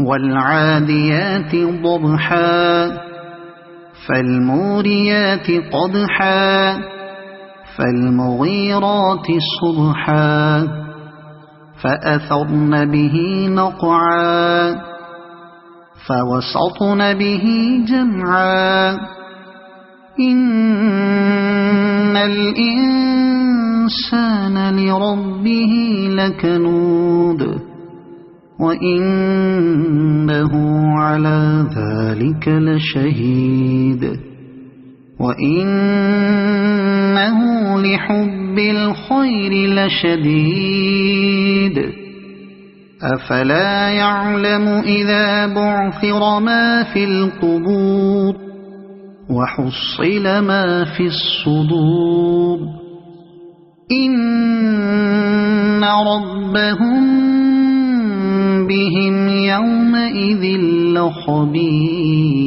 والعاديات ضبحا فالموريات قدحا فالمغيرات صبحا فأثرن به نقعا فوسطن به جمعا إن الإنسان لربه لكنود وإنه على ذلك لشهيد وإنه لحب الخير لشديد أفلا يعلم إذا بعثر ما في القبور وحصل ما في الصدور إن ربهم بهم يومئذ لخبير.